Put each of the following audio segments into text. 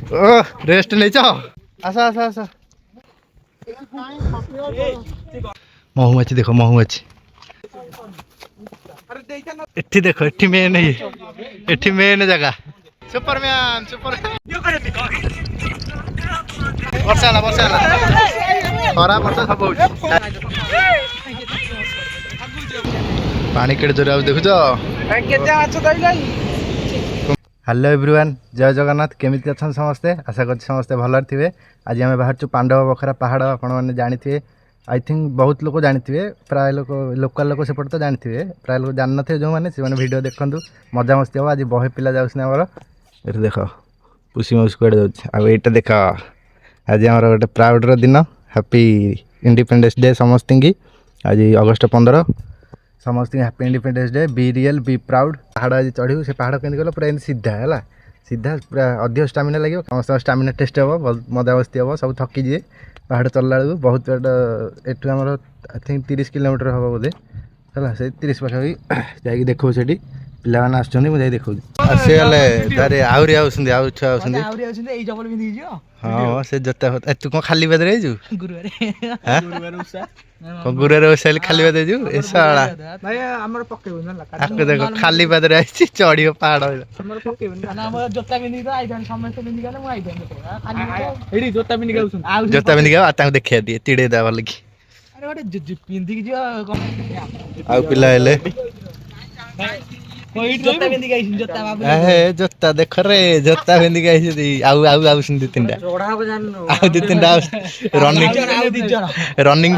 ओ rest नहीं चाहो आसा आसा आसा महुमाछी देखो महुमाछी एठी देखो एठी मेन है एठी मेन जगह सुपरमैन वर्षा खरा वर्षा सब हो पानी केड़े जोर देखुच हेलो एवरीवन जय जगन्नाथ केमिति अच्छा समस्ते आशा कर समस्ते भल थे आज आम बाहर पांडव बखरा पहाड़ आपण मैंने जानी थे आई थिंक बहुत लोग जानी थे प्राय लोग लोकल लोग सेपटे तो जानी थे प्राय लोग जान थे जो मैंने से वीडियो देखूँ मजा मस्ती हम आज बहे पिला जाऊँ ये देख पुसी मौसी कड़े जाऊँ देख आज आम गोटे प्राउड दिन हैप्पी इंडिपेंडेंस डे समस्त की आज अगस्ट 15 समस्त happy independence day be real be proud पहाड़ आज चढ़ू से पहाड़ के गल पूरा सीधा है सीधा पूरा अधिक स्टामिना लगे समस्त स्टामिना टेस्ट हम मजा मस्ती हम सब थकी जाए पहाड़ चलला बेलू बहुत एठू आम आई थिंक 30 किलोमीटर हम बोधे है से 30 पाखापी जा देखो से पिला मैंने आसुँच देखो सी गले आहरी आउ छुआ हाँ से जोता तू कौन खाली पाद गुरुवार ओसाइल खाली पाद देखो खाली पाद चढ़ पहाड़ जोता पिंधिक देखा दिए चिड़े दे भल कि पिला जोता देख रे जोता पिंधिक दी तीन रनिंग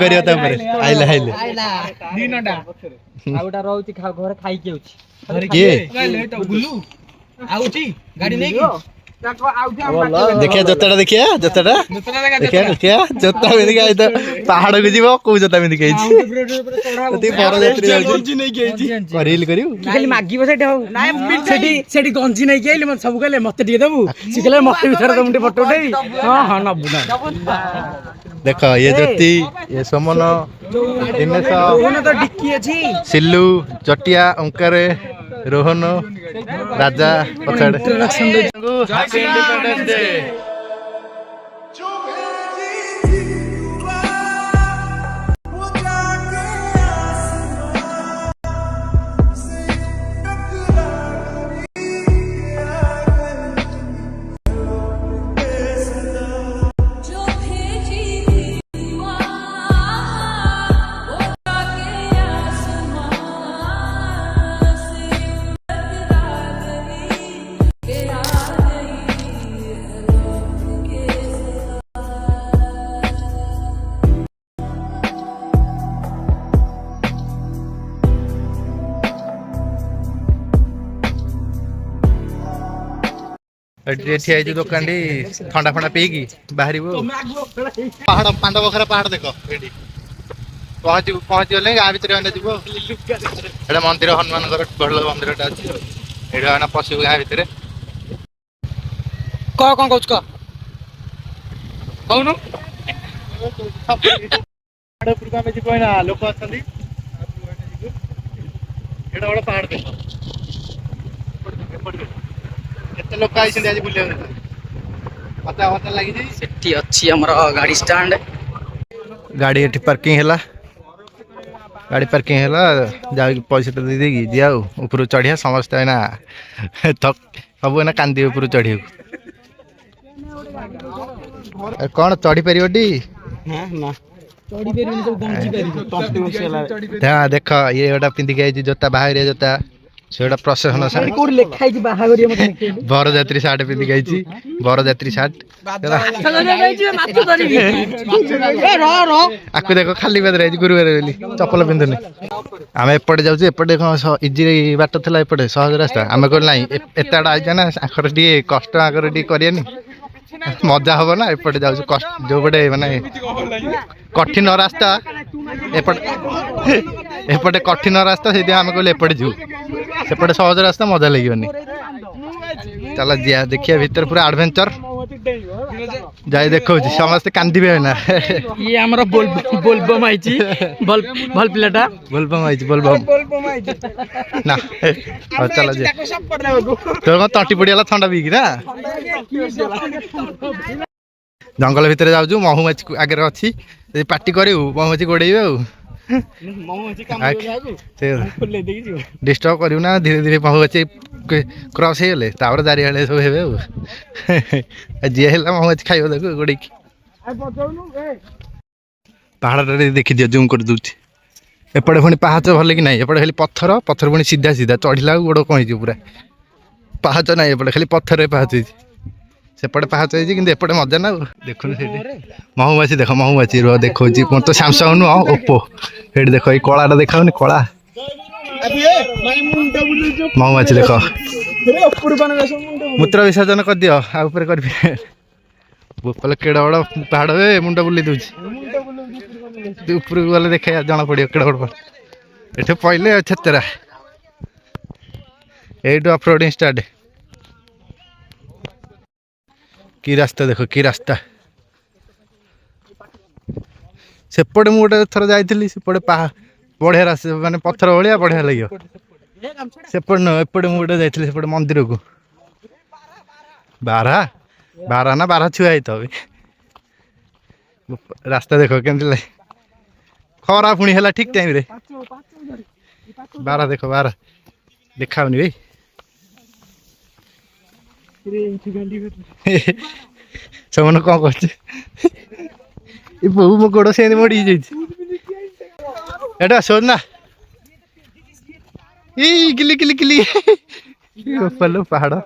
देखिए जोता देखिए जोता पिंधिक आई तो पहाड़ को जीव कौ जोता पिंधिक गंजी नहीं सब कहले मत देबू सी मत भी फोटो हाँ नबू देख ये ज्योति ये सोमन दिनेश सिल्लू जटिया ओंकार रोहन राजा हैप्पी इंडिपेंडेंस डे ठिया दुकान ठंडा फंडा पीकी बाहर पहाड़ पांडव बखरा पहाड़ देख पहुँच गले गाँ भर जीव मंदिर हनुमान बड़ मंदिर अच्छी ये पशु गाँ भितर कौन कहून लोक अच्छा बड़ा पहाड़ देख लोक आज बुले पता लगी अच्छी हमर गाड़ी स्टैंड गाड़ी एठी पार्किंग है गाड़ी पार्किंग है जा पैसा तो दे देगी जी आउ ऊपर चढ़िया समस्त है ना थक सब है कांदी ऊपर चढ़ी कौन चढ़ी पार देख ये गोटा पिंधिक आई जोता बाहर जोता से प्रसेसन बरजात्री सार्ट पिंधिक आई बरजात्री सार्ट आपको देखो खाली पाद गुरुवार बोली चपल पिंधुनी आम एपटे जाऊँ एपटे इजी बाट था एपटे सहज रास्ता आम कह ना एत आई ना आखर टे कष्ट आखर टे करानी मजा हम ना एपटे जाऊँ कष्ट जो पटे माने कठिन रास्ता एपटे कठिन रास्ता से आम कहले एपटे जीव सेपटे सहज रास्ता मजा लगे चल जिया देखिए भीतर पूरा एडवेंचर ଯାଇ ଦେଖଉଛି ସମସ୍ତେ କାନ୍ଦିବେ ନା ଇଏ ଆମର ବୋଲବମ୍ ଆଇଛି ଭଲ ପିଲାଟା ବୋଲବମ୍ ଆଇଛି ବୋଲବମ୍ ନା ହଉ ଚାଲ ଯେ ତୋର କଣ ତଣ୍ଟି ପଡ଼ିଗଲା ଥଣ୍ଡା ପିଇକି ନା ଜଙ୍ଗଲ ଭିତରେ ଯାଉଛୁ ମହୁମାଛି ଆଗରେ ଅଛି ଯଦି ପାଟି କରିବୁ ମହୁମାଛି ଗୋଡ଼େଇବେ ଆଉ ଡିଷ୍ଟର୍ବ କରିବୁ ନା ଧୀରେ ଧୀରେ ମହୁମାଛି କ୍ରସ୍ ହେଇଗଲେ ତାପରେ ଚାରିଆଡ଼େ ସବୁ ହେବେ ଆଉ ଯିଏ ହେଲା ମହୁମାଛି ଖାଇବ ତାକୁ ଗୋଡ଼େଇକି ପାହାଡ଼ଟା ଦେଖିଦିଅ ଜୁମ୍ କରିଦେଉଛି ଏପଟେ ପୁଣି ପାହାଚ ଭଲ କି ନାହିଁ ଏପଟେ ଖାଲି ପଥର ପଥର ପୁଣି ସିଧା ସିଧା ଚଢ଼ିଲା ବେଳକୁ ଗୋଡ଼ କଣ ହେଇଯିବ ପୁରା ପାହାଚ ନାହିଁ ଏପଟେ ଖାଲି ପଥରରେ ପାହାଚ ହେଇଛି ସେପଟେ ପାହାଚ ହେଇଛି କିନ୍ତୁ ଏପଟେ ମଜା ନା ଦେଖୁନୁ ସେଇଠି ମହୁମାଛି ଦେଖ ମହୁମାଛି ରୁହ ଦେଖଉଛି ମୋର ତ ସାମସଙ୍ଗ ନୁହଁ ଓପୋ ସେଇଠି ଦେଖ ଏଇ କଳାଟା ଦେଖାଉନି କଳା ମହୁମାଛି ଦେଖ ମୂତ୍ର ବିସର୍ଜନ କରିଦିଅ ଆଉ ଉପରେ କରିବି ବୋପାଲ କେଡ ବଡ଼ ପାହାଡ଼ ମୁଣ୍ଡ ବୁଲେଇ ଦଉଛି ଉପରକୁ ଗଲେ ଦେଖେ ଜଣା ପଡ଼ିବ କେଡ ବଡ଼ ଏଠି ପଇଲେ ଛେତେରା এইটু অফরোডিং স্টার্ট কি রাস্তা দেখো কি রাস্তা সেপটে মু গোটে থর যাইଥିଲି সেপটে বঢ়িয়া রাস্তা মানে পথর ভଳିଆ বঢ়িয়া লাগিব সেপটে ন এপটে মু গোটে যাইଥିଲି সেপটে মন্দিরକୁ ବାରା ନା ବାରା ଛୁଆ ହେଇଥିବ ରାସ୍ତା ଦେଖ କେମିତି ଲାଗେ ଖରା ପୁଣି ହେଲା ଠିକ ଟାଇମରେ ବାରା ଦେଖ ବାରା ଦେଖାଉନି ଭାଇ ସେମାନେ କଣ କରୁଛି ଏ ବୋଉ ମୋ ଗୋଡ଼ ସେମିତି ମୋଡ଼ି ହେଇଯାଇଛି ଏଟା ଶୋଧ ନା ଇ କିଲି କିଲି କିଲି ପାହାଡ଼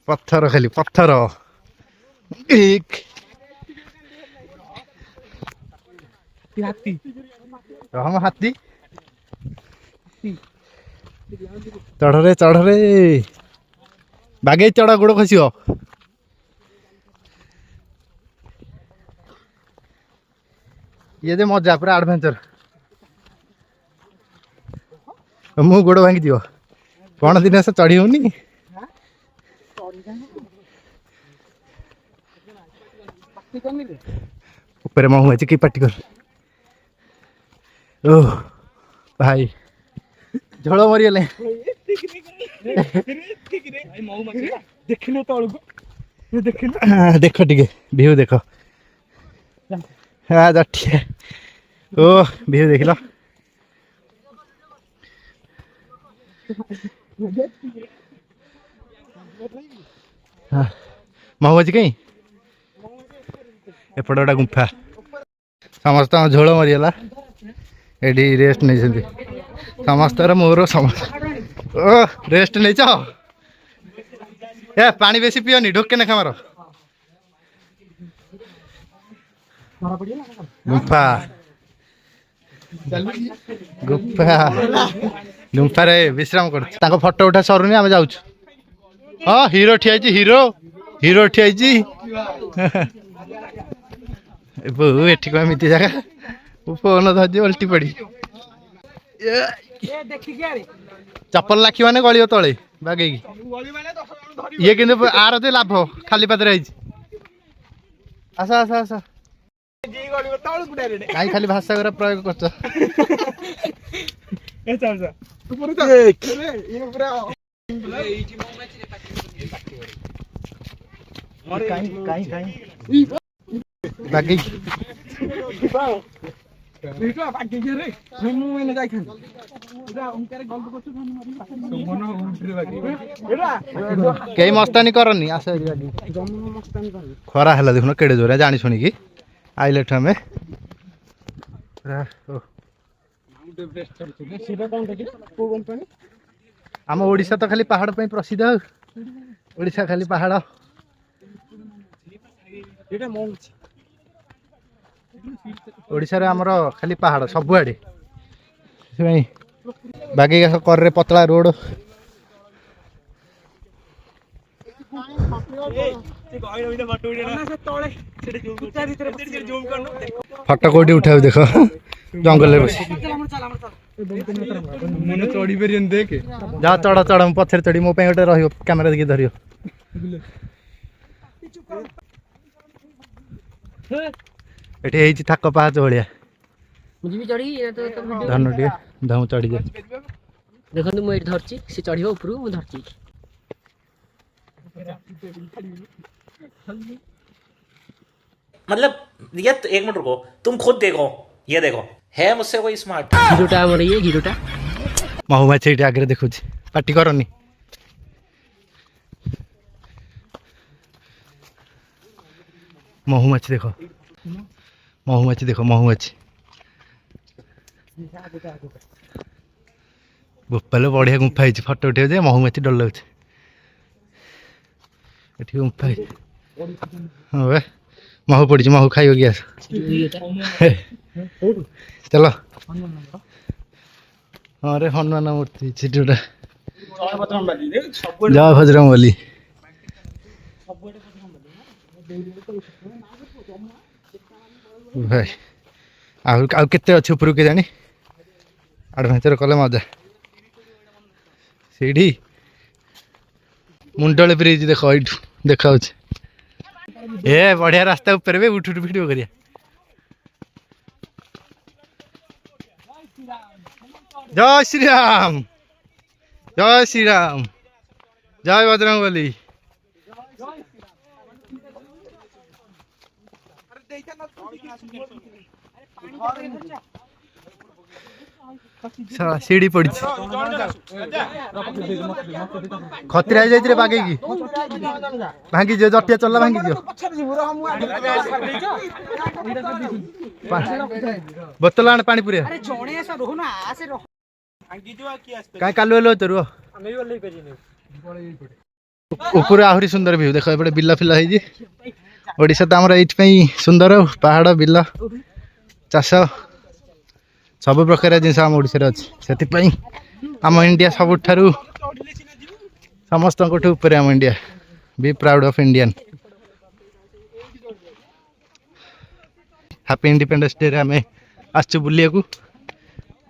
ପଥର ଖାଲି ପଥର ହାତୀ ଚଢ଼ରେ ଚଢ଼ରେ ବାଗେଇ ଚଢ଼ ଗୋଡ଼ ଖସିବ ଇଏ ଯେ ମଜା ପୁରା ଆଡଭେଞ୍ଚର ମୁଁ ଗୋଡ଼ ଭାଙ୍ଗିଯିବ କଣ ଦିନ ଆସ ଚଢ଼ି ହଉନି ଉପରେ ମହୁମାଛି କି ପାଟି କର ଓ ଭାଇ ଝୋଳ ମରିଗଲେ ଦେଖ ଟିକେ ଭିଉ ଦେଖ ଜଠିଆ ଓ ଭିଉ ଦେଖିଲ ମହୁମାଛି କାଇଁ ଏପଟେ ଗୋଟେ ଗୁମ୍ଫା ସମସ୍ତଙ୍କ ଝୋଳ ମରିଗଲା ଏଠି ରେଷ୍ଟ ନେଇଛନ୍ତି ସମସ୍ତର ମୋର ସମସ୍ତ ଓ ରେଷ୍ଟ ନେଇଛ ଏ ପାଣି ବେଶୀ ପିଅନି ଢୋକେ ନା ଖାମାର ଗୁମ୍ଫା ଗୁମ୍ଫା ଗୁମ୍ଫାରେ ବିଶ୍ରାମ କରୁଛୁ ତାଙ୍କ ଫଟୋ ଉଠା ସରୁନି ଆମେ ଯାଉଛୁ ହଁ ହିରୋ ଠିଆ ହେଇଛି ହିରୋ ହିରୋ ଠିଆ ହେଇଛି ବୋଉ ଏଠି କଣ ଏମିତି ଜାଗା ଫୋନ ଧରିଛି ଓଲଟି ପଡି ଚପଲ ଲାଖି ମାନେ ଗଳିବ ତଳେ ବାଗେଇକି ଇଏ କିନ୍ତୁ ଆର ଯେ ଲାଭ ଖାଲି ପାଦରେ ହେଇଛି ଆସ ଆସ ଆସ କାଇଁ ଖାଲି ଭାଷା ଗୁରା ପ୍ରୟୋଗ କରୁଛ ବାଗେଇକି କେହି ମସ୍ତାନି କରନି ଆସ ଖରା ହେଲା ଦେଖୁନ କେଡେ ଜୋରେ ଜାଣି ଶୁଣିକି ଆଇଲେ ଏଠୁ ଆମେ ଆମ ଓଡ଼ିଶା ତ ଖାଲି ପାହାଡ଼ ପାଇଁ ପ୍ରସିଦ୍ଧ ଆଉ ଓଡ଼ିଶା ଖାଲି ପାହାଡ଼ ଓଡ଼ିଶାରେ ଆମର ଖାଲି ପାହାଡ଼ ସବୁଆଡ଼େ ସେଥିପାଇଁ ବାଗେଇ ଘାସ କରରେ ପତଳା ରୋଡ଼ ଫଟୋ କୋଉଠି ଉଠାଉ ଦେଖ ଜଙ୍ଗଲରେ ବସି ଚଢି ପାରିବନି ଦେଖେ ଯାହା ଚଢ ଚଢ ମୁଁ ପଛରେ ଚଢି ମୋ ପାଇଁ ଗୋଟେ ରହିବ କ୍ୟାମେରା ଦେଖି ଧରିବ ଏଠି ହେଇଛି ଥାକ ପାହାଚ ଭଳିଆ ମୁଁ ଯିବି ଚଢ଼ିକି ନା ତ ଭିଡ଼ିଓ ଧନୁ ଟିକେ ଧମୁ ଚଢ଼ିଯାଏ। ଦେଖନ୍ତୁ ମୁଁ ଏଇଠି ଧରିଛି ସେ ଚଢ଼ିବ ଉପରକୁ ମୁଁ ଧରିଛି। मतलब ये एक मिनट रुको, तुम खुद देखो, ये देखो है मुझसे कोई स्मार्ट। ହିରୋଟା ଆମର ଇଏ ହିରୋଟା ମହୁମାଛି ଏଇଠି ଆଗରେ ଦେଖୁଛି ପାଟି କରନି। ମହୁମାଛି ଦେଖ ମହୁମାଛି ଦେଖ ମହୁମାଛି ବୋପାଲ ବଢିଆ ଗୁମ୍ଫା ହେଇଛି ଫଟୋ ଉଠେଇବ ଯେ ମହୁମାଛି ଡର ଲାଗୁଛି ଏଠି ଗୁମ୍ଫା ହେଇଛି। ହଁ ବେ ମହୁ ପଡିଛି ମହୁ ଖାଇବ କି ଆସ ଚାଲ। ହଁ ରେ ହନୁମାନ ମୂର୍ତ୍ତି ସେଠି ଗୋଟେ ଜୟ ବଜରଙ୍ଗ ବଲି। ଭାଇ ଆଉ କେତେ ଅଛି ଉପରକୁ କେଜାଣି ଆଡଭେଞ୍ଚର କଲେ ମଜା। ସେଇଠି ମୁଣ୍ଡଳେ ବ୍ରିଜ ଦେଖ ଏଇଠୁ ଦେଖାଉଛି ଏ ବଢିଆ ରାସ୍ତା ଉପରେ ବି ଉଠୁ ଉଠୁ ଭିଡିଓ କରିବା। ଜୟ ଶ୍ରୀରାମ ଜୟ ଶ୍ରୀରାମ ଜୟ ବଜରଙ୍ଗ ବଲି। ସିଡି ପଡିଛି ଖତିରା ହେଇଯାଇଛି ରେ ବାଗେଇକି ଭାଙ୍ଗିଯିବ ଜଟିଆ ଚଲା ଭାଙ୍ଗିଯିବ। ବୋତଲ ଆଣ ପାଣି ପୁରେଇବା କାଇଁ କାଲୁ ହେଲେ ତ ରୁହ ଉପରେ ଆହୁରି ସୁନ୍ଦର ଭିଉ ଦେଖ ଏପଟେ ବିଲ ଫିଲ ହେଇଛି। ଓଡ଼ିଶା ତ ଆମର ଏଇଥିପାଇଁ ସୁନ୍ଦର ପାହାଡ଼ ବିଲ ଚାଷ ସବୁ ପ୍ରକାର ଜିନିଷ ଆମ ଓଡ଼ିଶାରେ ଅଛି ସେଥିପାଇଁ ଆମ ଇଣ୍ଡିଆ ସବୁଠାରୁ ସମସ୍ତଙ୍କଠୁ ଉପରେ ଆମ ଇଣ୍ଡିଆ ବି proud of Indian. Happy independence ଡେରେ ଆମେ ଆସିଛୁ ବୁଲିବାକୁ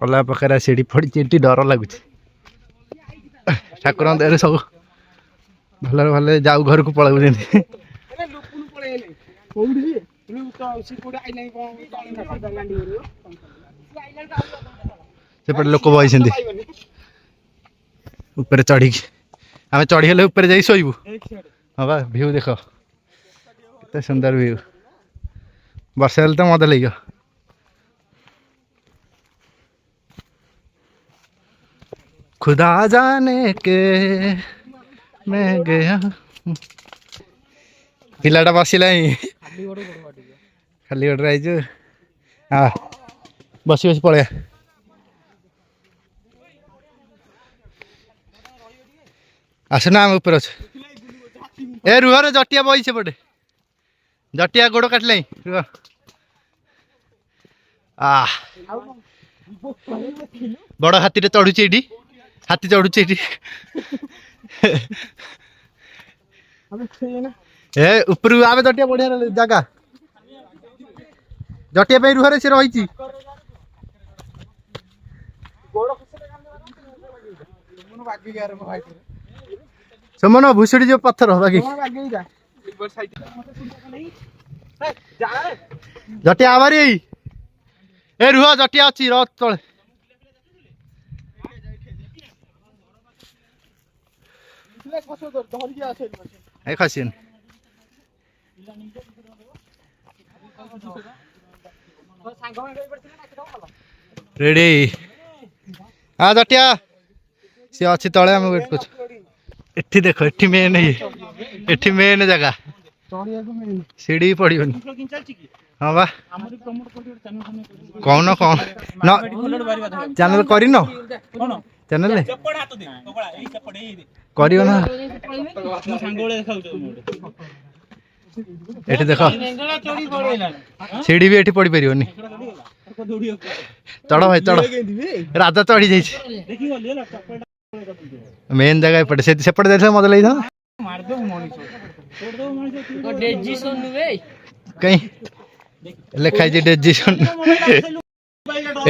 ଅଲଗା ପ୍ରକାର ସିଡ଼ି ପଡ଼ିଛି ଏଠି ଡର ଲାଗୁଛି। ଠାକୁରଙ୍କ ଦୟାରେ ସବୁ ଭଲରେ ଭଲରେ ଯାଉ ଘରକୁ ପଳେଇବୁ ଯେମିତି। ସେପଟେ ଲୋକ ବଇଛନ୍ତି ଉପରେ ଚଢିକି ଆମେ ଚଢିଗଲେ ଉପରେ ଯାଇ ଶୋଇବୁ। ହଁ ବା ଭିଉ ଦେଖ କେତେ ସୁନ୍ଦର ଭିଉ ବର୍ଷା ହେଲେ ତ ମଜା ଲାଗିବ। खुदा जाने के मैं गया ପିଲାଟା ବସିଲାଣି ଖାଲି ଗୋଟେ ଆଇଛୁ ହଁ ବସି ବସି ପଳେଇବା। ଆସୁନା ଆମେ ଉପରେ ଅଛୁ ଏ ରୁହରେ ଜଟିଆ ବଇ ସେପଟେ ଜଟିଆ ଗୋଡ଼ କାଟିଲାଣି ରୁହ। ବଡ଼ ହାତୀଟେ ଚଢୁଛି ଏଇଠି ହାତୀ ଚଢୁଛି ଏଇଠି ଏ ଉପରକୁ ଆମେ ଜଟିଆ ବଢିଆ ଜାଗା ଜଟିଆ ପାଇଁ ରୁହରେ ସେ ରହିଛି। ସୁମନ ଭୁଷୁଡି ଯିବ ପଥର ବାଗି ଜଟିଆ ଆବାରି ଏ ରୁହ ଜଟିଆ ଅଛି ର ତଳେ ଏ ଖସିବନି ରେଡି ହଁ ଜଟିଆ ସିଏ ଅଛି ତଳେ ଆମେ ୱେଟ୍ କରୁଛୁ। ଏଠି ଦେଖ ଏଠି ମେନ୍ ଏଠି ମେନ୍ ଜାଗା ସିଡି ପଡିବନି। ହଁ ବା କହୁନ କଣ ଚ୍ୟାନେଲ କରିନ ଚ୍ୟାନେଲ କରିବ ନା ଏଠି ଦେଖ ସିଡି ବି ଏଠି ପଡି ପାରିବନି। ଚଢ ଭାଇ ଚଢ ରାଜା ଚଢି ଯାଇଛି ମେନ୍ ଜାଗା ଏପଟେ ସେପଟେ ଯାଇଥିଲେ ମଜା ଲାଗିଥାନ୍ତା। କାଇଁ ଲେଖା ହେଇଛି ଡେଜିସନ୍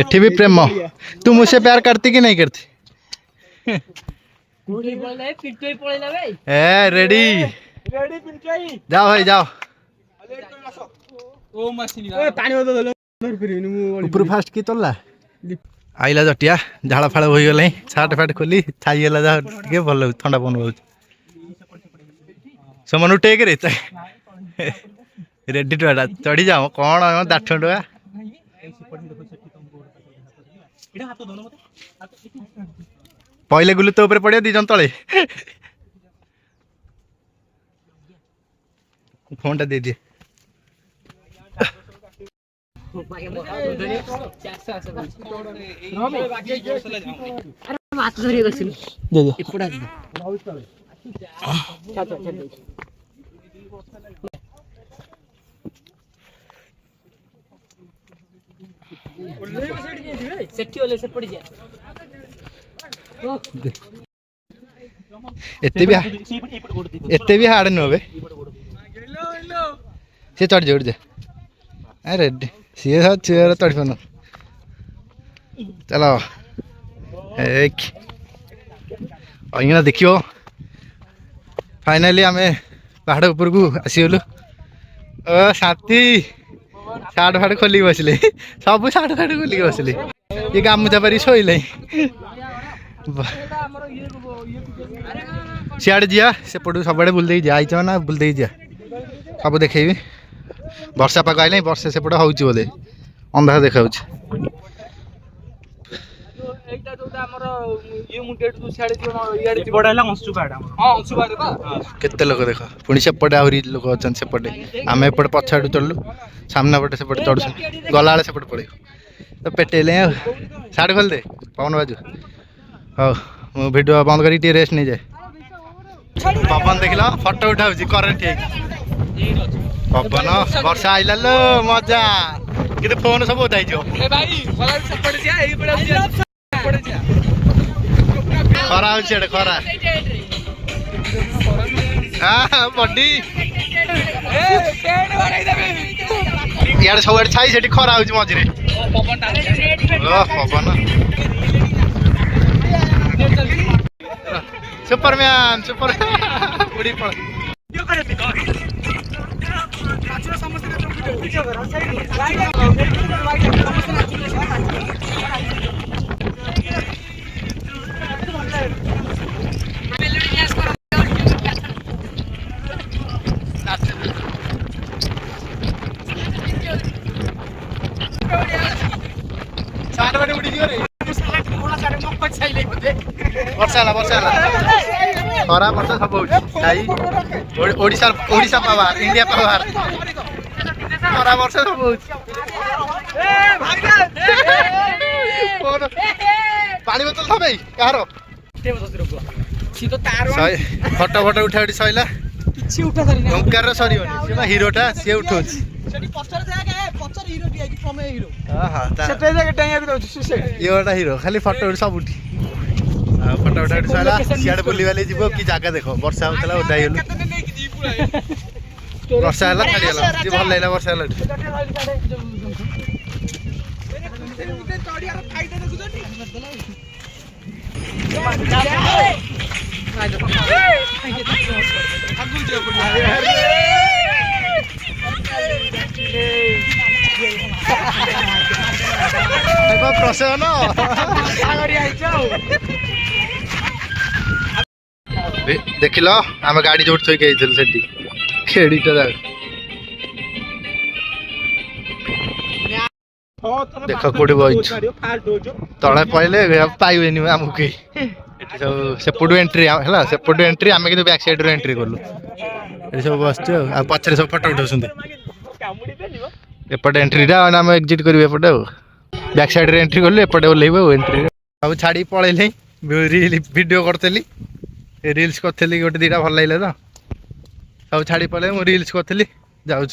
ଏଠି ବି ପ୍ରେମ ତୁ मुझसे प्यार करती कि नहीं करती ए रेडी जाओ भाई जाओ ऊपर फास्ट की तोला आइला जटिया झाड़ फाड़ हो गला सार्ट फाट खोली छाईगला जा टे भल लगे ठंडा पवन बहुत समन टेक रे रेडी टुआ चढ़ी जाओ कौन दाठ टुआ पहले गुलु तो ऊपर पड़े दीजन तले फोन टा दे दिए एते भी हार्ड नुह सी चढ़ जा उठ जा अरे सी सब चेयर चढ़ पान चलो अना देखियो फाइनाली आम पहाड़ ऊपर को आसीगलु शांति सार्ट फाट खोलिक बसले सब सार्ट फाट खोलिक बसले ये गामुचा पारी शोले सियाड़े जा सेपट सब बुलदे जाइच ना बुलदे जा सब देखेबी वर्षा पाग आइले वर्षा सेपटे हूँ बोले अंधार देखा केते लोक देख पुणी सेपटे आहरी लोक अच्छा सेपटे आम एपटे पछाड़ू चलु सामना पटे सेपटे चढ़ु गला सेपटे पड़े तो पेटेले साढ़े खोल दे पवन बाजू हाँ मु भिडियो बंद कर रेस्ट नहीं जाए पवन देख लो फटो उठाऊ करेन्ट पवन वर्षा आइला लो मजा कि फोन सब उठाई खरा खरा बडी इे सब छाई से खरा हो मझे पवन सुपरमैन सुपर उड़ी पड़ खरा वर्षा सब ओडिशा पावर इंडिया पावर खरा वर्षा सब पानी बोतल सब कह फटो फटो उठा उठी सैला ओंकार सर हिरोटा सी उठा हिरो खाली फटो सब उठी फटा उठा सारा सियाड़े बुली वाले जीव कि जगह देख वर्षा होता उदा वर्षा है छाड़ीगला जी भल लगे वर्षा प्रसन्न देख लो आम गाड़ी जोड़ थोक से खेड़ीटा देख कौटी बच तले पड़े पाइबे आमको कहीं सेपटू एंट्री है सेपटू एंट्री आम कि बैक साइड एंट्री कलु ये सब बस पचर सब फटो उठाऊ एपटे एंट्रीटा आम एक्जिट करेंगे एपटे बैक साइड एंट्री कलु एपटे ओल्लैबे एंट्री सब छाड़ी पलैली वीडियो करी रिल्स करी गोटे दीटा भल लगे तो सब छाड़ी पड़े मुझे रिल्स करी जाऊँ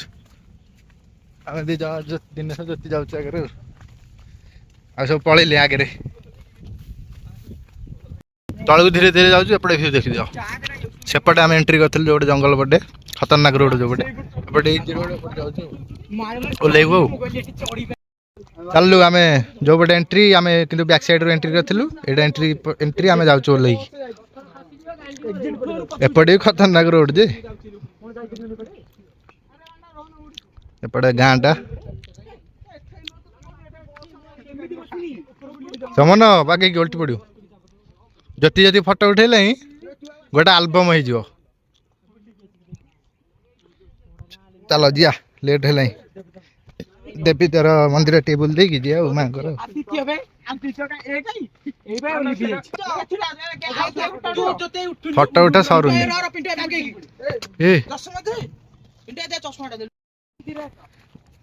आम दी दिन ज्योति जाऊँ आगे आ सब पलैले आगे तल को धीरे धीरे जाऊँ एपटे व्यू देखी जाओ सेपटे आम एंट्री करी जो जंगल पटे खतरनाक रोड जो पटे एपटे ओल्लैबू चलू आम जो पटे एंट्री आम कि बैक साइड एंट्री करूँ ये एंट्री आम जाऊँ ओल्लैकी एपटे खतरनाक रोड जे एपटे गाँटा समन बाकी ओल्टी पड़ो जति जति फोटो उठेले गोटे आल्बम हो चलो जिया लेट है देवी तार मंदिर टेबुल देकी जी माँ को फोटो उठा सरू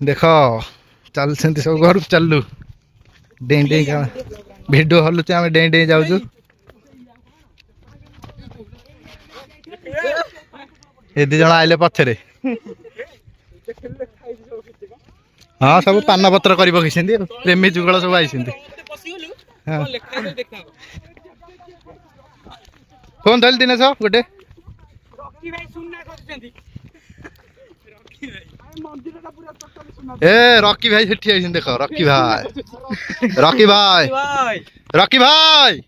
देख चल से सब घर चलु डें डें का भिडियो हलुचे आम डें डें जाऊँ ए दी जन आइले पछरे हाँ सब पान पत्र कर प्रेमी जुगल सब आई फोन धरल दिनेश गोटे ए रॉकी भाई सेठी आई देख रॉकी भाई रॉकी भाई रॉकी भाई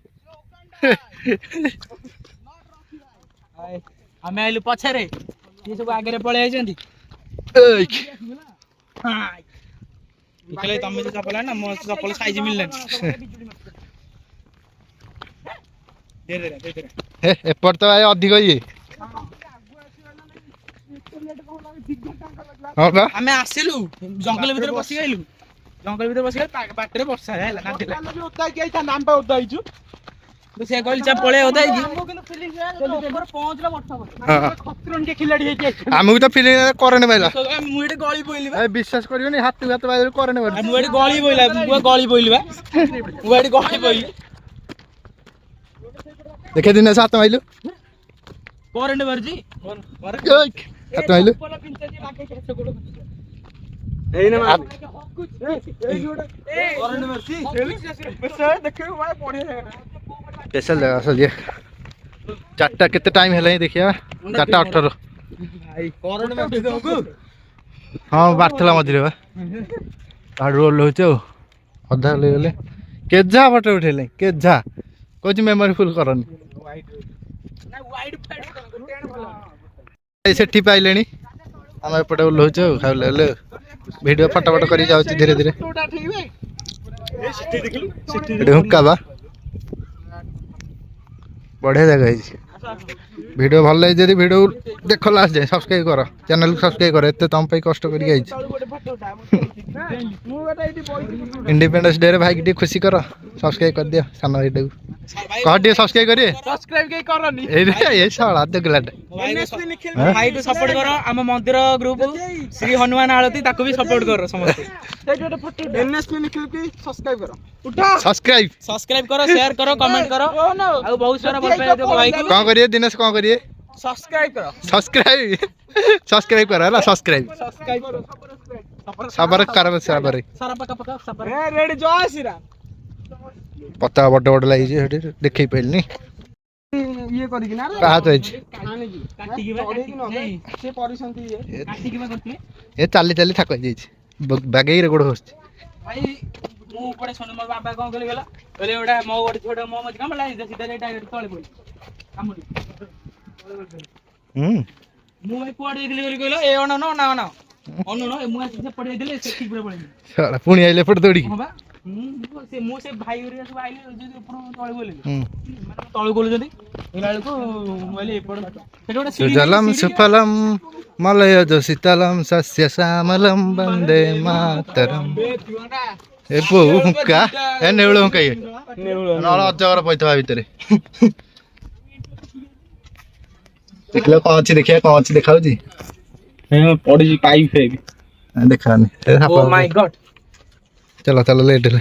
आम आइलु पछरे ये सब आगे पड़े तमें जो चपल ना मो चपल साइज मिलने एपट तो अधिक ये हाँ बा आमे आसिलु जंगल भीतर बसी गइलु जंगल भीतर बसी गइल बाटरे वर्षा हैला ना दिला ओदा कि आइता नाम पे ओदा आइजु तो से कहल चा पळे ओदा आइजि हमको किन फीलिंग है ऊपर पहुंचला वर्षा खतरन के खिलाड़ी है कि हमहु तो फीलिंग करने बैला मु एटे गली बोइली बा ए विश्वास करियो नि हाथ हाथ बाजर करने बैला मु एटे गली बोइला मु गली बोइली बा मु एटे गली बोइली देखे दिन साथ माइलु करंट बरजी हाथ माइलु एई ना मा करंट बरजी देखे भाई बढ़िया स्पेशल जगह असल ये चारटा केते टाइम है देखिए 4:18 भाई करंट बरजी दो हाँ बारथला मझे बा रोल हो अधा ले गले केजा फोटो उठेले केजा कुछ मेमोरी फुल करनी सेठी पाइले आम एपटे ओल्लौचु खाइले भिडियो फटाफट कर धीरे धीरे हुक्का बा बढ़िया जगह वीडियो भल लगे जब वीडियो देख लास्ट जाए सब्सक्राइब कर चैनल को सब्सक्राइब कर एत तुम कष्ट कर इंडिपेंडेंस डे रे भाई की खुशी कर सब्सक्राइब कर दियो सान भाई को कह दिए सब्सक्राइब करिए सब्सक्राइब के करनी ए साला देखलाटे भाई को सपोर्ट करो हम मंदिर ग्रुप श्री हनुमान आरती ताको भी सपोर्ट करो समस्त एनएसपी लिखियो कि सब्सक्राइब करो उठा सब्सक्राइब करो शेयर करो कमेंट करो आ बहुत सारा भल पाए दो भाई को कौन करिए दिनेश कौन करिए सब्सक्राइब करो सब्सक्राइब करो हला सब्सक्राइब करो सबर कर सबर सारा पका सबर ए रेडी जय श्री राम पता बड़ बड़ लगी जे देखै पैलनी ये करी कि ना रे कहा तो काटी के नहीं से परिसंती ये काटी के करथले ए चाली चाली थक जाई बागै रे गोड़ होस भाई मु ऊपर सोन मोर बाबा कोन कहले गेला कहले ओडा मो ओड छोटा मो मत काम लाई सीधा रे डायरेक्ट तळे बोल कामली मु भाई कोड देखले कहलो ए ओन न ना ना ओन न मु से पड़े देले से ठीक पड़े साला पुणी आइले फट दौड़ी हां बा मु से भाई ओरिया सब आइले जदी ऊपर तळे बोले माने तळे बोल जदी एला को मोले एपड़ सेटा ओडा सुजलम सुफलम मलय जो शीतलम सस्य श्यामलम वंदे मातरम ए बो हुक्का ए नेउळ हुक्का ये नळ अजगर पैथवा भितरे देखलो कौन अच्छी देखिए कौन अच्छी दिखाओ जी है पड़ी पाइप है देखानी ओ माय गॉड चलो चलो लेट ले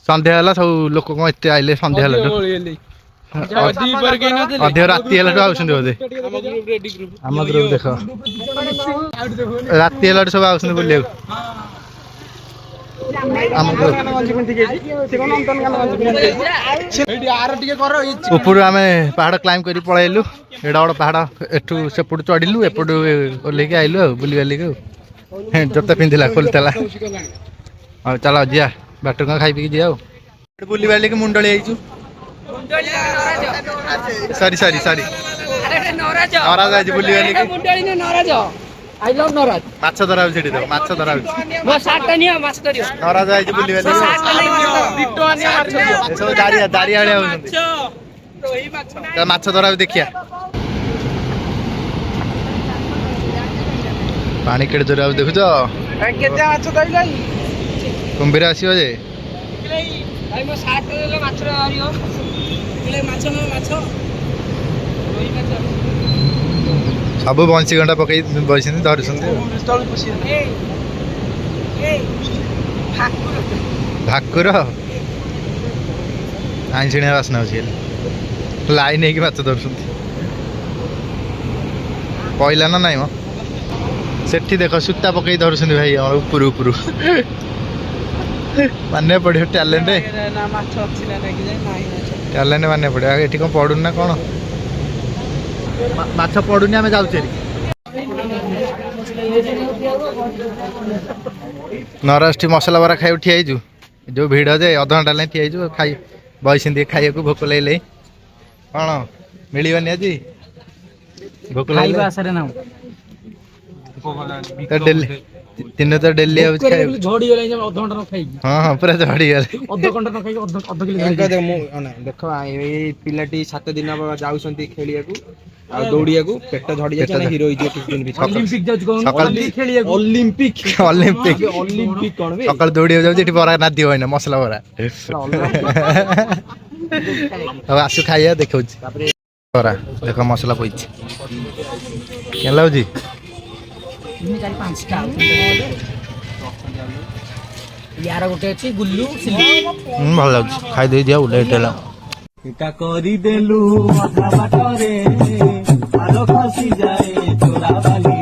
संध्या हला सब लोक को एते आइले संध्या हला दी पर के न देले अधे राती हला आउछन बोले हम ग्रुप रेडी ग्रुप हम ग्रुप देखो राती हला सब आउछन बोले हम ऊपर आम पहाड़ क्लाइम कर पलैलु एडा बड़ पहाड़ एठू सेपटू चढ़िलु एपटू ओल्ल आइलु बुली बालिक जोता पिंधला खोलता हाँ चलो जिया बाट खाई पी जी बुली बालिक मुंडली आईचु सॉरी सॉरी सॉरी ନରାଜ ଆଜି ବୁଲିବାଲି ନରାଜ ଆଇ ଲଭ୍ ନରାଜ ମାଛ ଧରା ହଉଛି ସେଠି ତ ମାଛ ଧରା ହଉଛି ମୋ ସାର୍ଟ ନିଅ ମାଛ ଧରିବ ନରାଜ ଆଜି ବୁଲିବାଲି ଏସବୁ ଦାରିଆ ଭଳିଆ ହଉଛନ୍ତି ମାଛ ଧରା ହଉଛି ଦେଖିଆ ପାଣି କେଡେ ଜୋରେ ଆଉ ଦେଖୁଛ କେତେ ମାଛ ଧରିଲ କୁମ୍ଭୀର ଆସିବ ଯେ ଭାଇ ମୋ ସାର୍ଟ ଦେଲେ ମାଛ ଧରିବ ମାଛ ମାଛ ରୋହି ମାଛ ସବୁ ବଂଶୀ ଗଣ୍ଡା ପକେଇ ବସିଛନ୍ତି ଧରୁଛନ୍ତି ଭାକୁର ଆଇଁଷିଣିଆ ବାସ୍ନା ହଉଛି ଲାଇନ ହେଇକି ମାଛ ଧରୁଛନ୍ତି କହିଲା ନା ନାଇଁ ମ ସେଠି ଦେଖ ସୂତା ପକେଇ ଧରୁଛନ୍ତି ଭାଇ ଆମର ଉପରୁ ମାନେ ପଡିବ ଟ୍ୟାଲେଣ୍ଟ ମାନେ ପଡିବ ଏଠି କଣ ପଡୁନି ନା କଣ ମାଛ ପଡୁନି ଆମେ ଯାଉଛେ ନରାଜଠି ମସଲା ବରା ଖାଇବାକୁ ଠିଆ ହେଇଛୁ ଯୋଉ ଭିଡ ଯେ ଅଧଘଣ୍ଟା ଲାଗି ଠିଆ ହେଇଛୁ ଖାଇ ବଇଛନ୍ତି ଖାଇବାକୁ ଭୋକ ଲାଗିଲେ କଣ ମିଳିବନି ଆଜି ଭୋକ ଲାଗିଲେ ଡେଲି ଦିନ ତ ଡେଲି ଆଉଛି ଝଡିଗଲାଣି ଅଧଘଣ୍ଟା ନ ଖାଇକି ହଁ ପୁରା ଝଡିଗଲେ ଅଧଘଣ୍ଟା ନ ଖାଇକି ଅଧ କିଲୋ ଦେଖ ଏଇ ପିଲାଟି 7 ଦିନ ଯାଉଛନ୍ତି ଖେଳିବାକୁ ଆଉ ଦୌଡିବାକୁ ପେଟ ଝଡି ଯାଉଛି ହିରୋ ହେଇଯିବ କିଛି ଦିନ ଭିତରେ ଅଲିମ୍ପିକ ଯାଉଛି ଅଲିମ୍ପିକ କଣ ସକାଳୁ ଦୌଡିବାକୁ ଯାଉଛି ଏଠି ବରା ନାଦିବ ଏଇନା ମସଲା ବରା ଆଉ ଆସୁ ଖାଇବା ଦେଖଉଛି ବରା ଦେଖ ମସଲା ପଇଛି କେମିତି ଲାଗୁଛି 4-5ଟା ୟାର ଗୋଟେ ଅଛି ଗୁଲ୍ଲୁ ଭଲ ଲାଗୁଛି ଖାଇଦେଇ ଦିଆ ଲେଟ୍ ହେଲା ଏଟା କରିଦେଲୁ ଅଧା ବାଟରେ ଆଲୋ ଖସି ଯାଏ ତୋରା ବାଲି